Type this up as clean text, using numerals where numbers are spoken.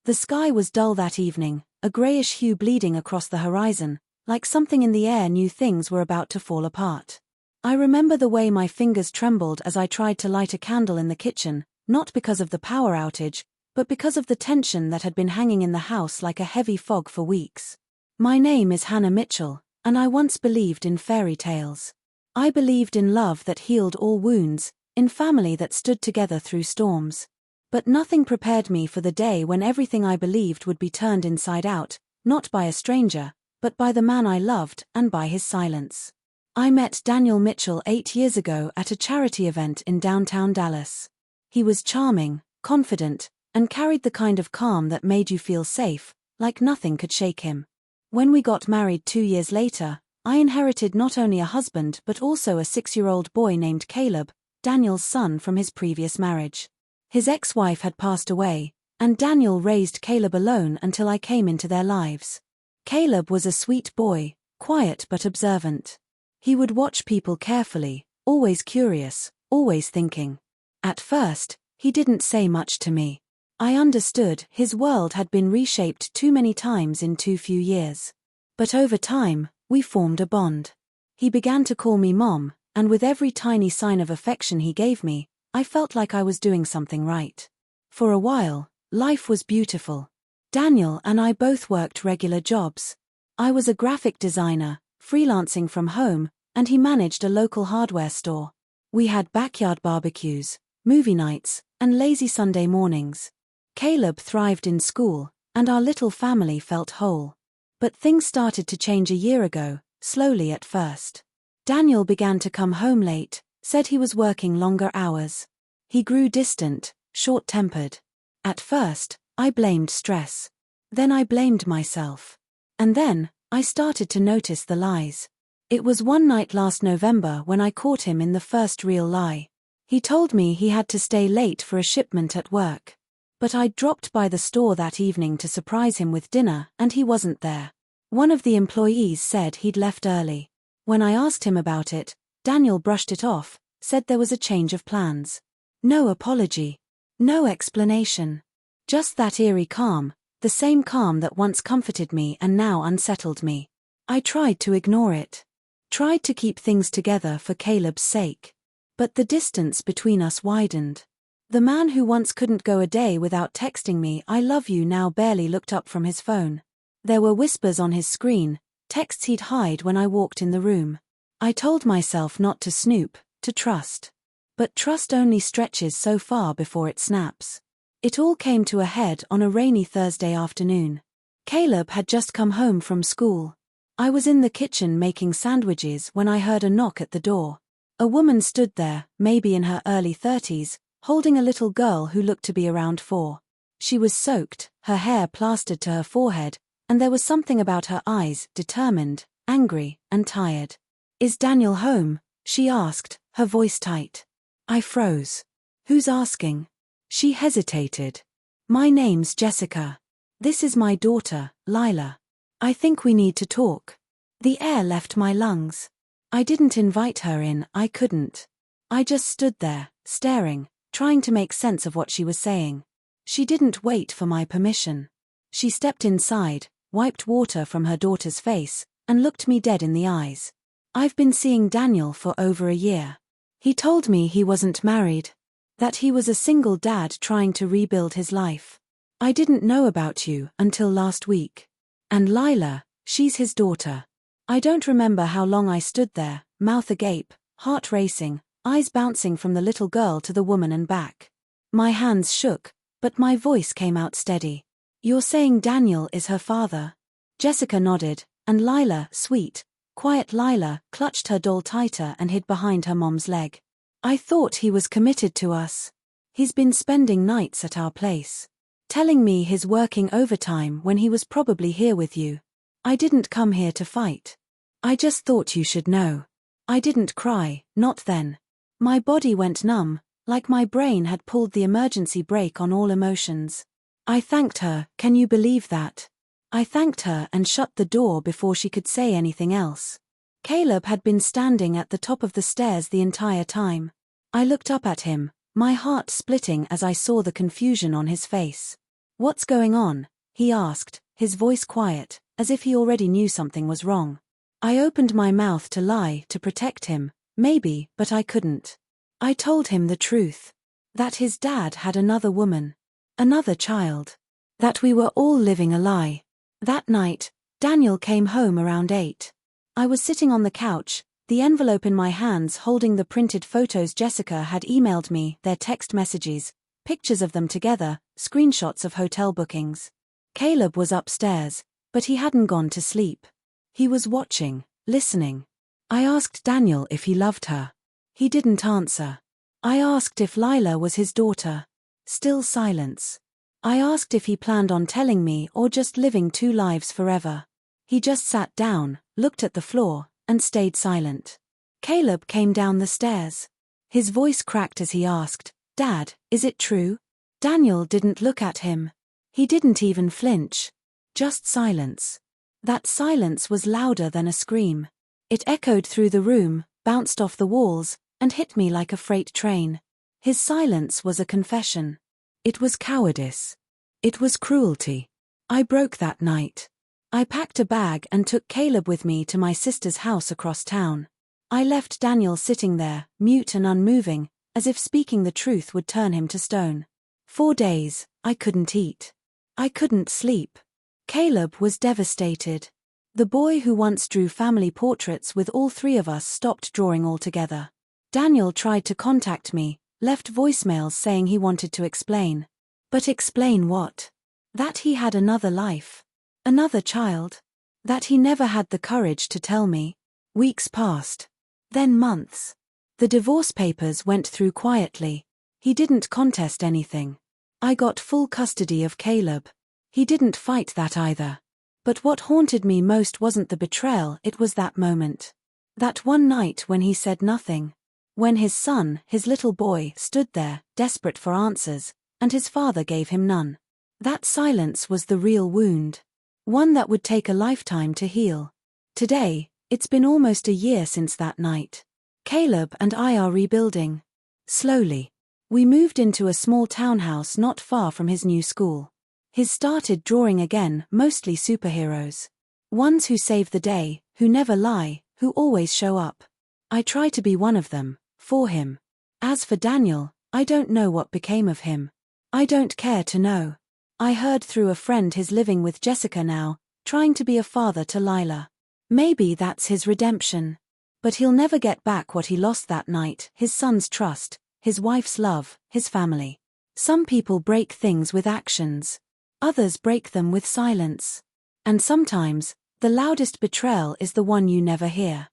The sky was dull that evening, a greyish hue bleeding across the horizon, like something in the air knew things were about to fall apart. I remember the way my fingers trembled as I tried to light a candle in the kitchen, not because of the power outage, but because of the tension that had been hanging in the house like a heavy fog for weeks. My name is Hannah Mitchell, and I once believed in fairy tales. I believed in love that healed all wounds, in family that stood together through storms. But nothing prepared me for the day when everything I believed would be turned inside out, not by a stranger, but by the man I loved and by his silence. I met Daniel Mitchell 8 years ago at a charity event in downtown Dallas. He was charming, confident, and carried the kind of calm that made you feel safe, like nothing could shake him. When we got married 2 years later, I inherited not only a husband but also a 6-year-old boy named Caleb, Daniel's son from his previous marriage. His ex-wife had passed away, and Daniel raised Caleb alone until I came into their lives. Caleb was a sweet boy, quiet but observant. He would watch people carefully, always curious, always thinking. At first, he didn't say much to me. I understood his world had been reshaped too many times in too few years. But over time, we formed a bond. He began to call me Mom, and with every tiny sign of affection he gave me, I felt like I was doing something right. For a while, life was beautiful. Daniel and I both worked regular jobs. I was a graphic designer, freelancing from home, and he managed a local hardware store. We had backyard barbecues, movie nights, and lazy Sunday mornings. Caleb thrived in school, and our little family felt whole. But things started to change a year ago, slowly at first. Daniel began to come home late, said he was working longer hours. He grew distant, short-tempered. At first, I blamed stress. Then I blamed myself. And then, I started to notice the lies. It was one night last November when I caught him in the first real lie. He told me he had to stay late for a shipment at work. But I'd dropped by the store that evening to surprise him with dinner, and he wasn't there. One of the employees said he'd left early. When I asked him about it, Daniel brushed it off, said there was a change of plans. No apology. No explanation. Just that eerie calm, the same calm that once comforted me and now unsettled me. I tried to ignore it. Tried to keep things together for Caleb's sake. But the distance between us widened. The man who once couldn't go a day without texting me "I love you" now barely looked up from his phone. There were whispers on his screen, texts he'd hide when I walked in the room. I told myself not to snoop, to trust. But trust only stretches so far before it snaps. It all came to a head on a rainy Thursday afternoon. Caleb had just come home from school. I was in the kitchen making sandwiches when I heard a knock at the door. A woman stood there, maybe in her early 30s, holding a little girl who looked to be around 4. She was soaked, her hair plastered to her forehead, and there was something about her eyes, determined, angry, and tired. "Is Daniel home?" she asked, her voice tight. I froze. "Who's asking?" She hesitated. "My name's Jessica. This is my daughter, Lila. I think we need to talk." The air left my lungs. I didn't invite her in, I couldn't. I just stood there, staring, trying to make sense of what she was saying. She didn't wait for my permission. She stepped inside, wiped water from her daughter's face, and looked me dead in the eyes. "I've been seeing Daniel for over a year. He told me he wasn't married. That he was a single dad trying to rebuild his life. I didn't know about you until last week. And Lila, she's his daughter." I don't remember how long I stood there, mouth agape, heart racing, eyes bouncing from the little girl to the woman and back. My hands shook, but my voice came out steady. "You're saying Daniel is her father?" Jessica nodded, and Lila, sweet, quiet Lila, clutched her doll tighter and hid behind her mom's leg. "I thought he was committed to us. He's been spending nights at our place. Telling me he's working overtime when he was probably here with you. I didn't come here to fight. I just thought you should know." I didn't cry, not then. My body went numb, like my brain had pulled the emergency brake on all emotions. I thanked her, can you believe that? I thanked her and shut the door before she could say anything else. Caleb had been standing at the top of the stairs the entire time. I looked up at him, my heart splitting as I saw the confusion on his face. "What's going on?" he asked, his voice quiet, as if he already knew something was wrong. I opened my mouth to lie to protect him, maybe, but I couldn't. I told him the truth. That his dad had another woman. Another child. That we were all living a lie. That night, Daniel came home around 8. I was sitting on the couch, the envelope in my hands holding the printed photos Jessica had emailed me, their text messages, pictures of them together, screenshots of hotel bookings. Caleb was upstairs, but he hadn't gone to sleep. He was watching, listening. I asked Daniel if he loved her. He didn't answer. I asked if Lila was his daughter. Still silence. I asked if he planned on telling me or just living 2 lives forever. He just sat down, looked at the floor, and stayed silent. Caleb came down the stairs. His voice cracked as he asked, "Dad, is it true?" Daniel didn't look at him. He didn't even flinch. Just silence. That silence was louder than a scream. It echoed through the room, bounced off the walls, and hit me like a freight train. His silence was a confession. It was cowardice. It was cruelty. I broke that night. I packed a bag and took Caleb with me to my sister's house across town. I left Daniel sitting there, mute and unmoving, as if speaking the truth would turn him to stone. 4 days, I couldn't eat. I couldn't sleep. Caleb was devastated. The boy who once drew family portraits with all 3 of us stopped drawing altogether. Daniel tried to contact me, left voicemails saying he wanted to explain. But explain what? That he had another life. Another child. That he never had the courage to tell me. Weeks passed. Then months. The divorce papers went through quietly. He didn't contest anything. I got full custody of Caleb. He didn't fight that either. But what haunted me most wasn't the betrayal, it was that moment. That one night when he said nothing. When his son, his little boy, stood there, desperate for answers, and his father gave him none. That silence was the real wound. One that would take a lifetime to heal. Today, it's been almost a year since that night. Caleb and I are rebuilding. Slowly. We moved into a small townhouse not far from his new school. He's started drawing again, mostly superheroes. Ones who save the day, who never lie, who always show up. I try to be one of them, for him. As for Daniel, I don't know what became of him. I don't care to know. I heard through a friend he's living with Jessica now, trying to be a father to Lila. Maybe that's his redemption. But he'll never get back what he lost that night, his son's trust, his wife's love, his family. Some people break things with actions. Others break them with silence. And sometimes, the loudest betrayal is the one you never hear.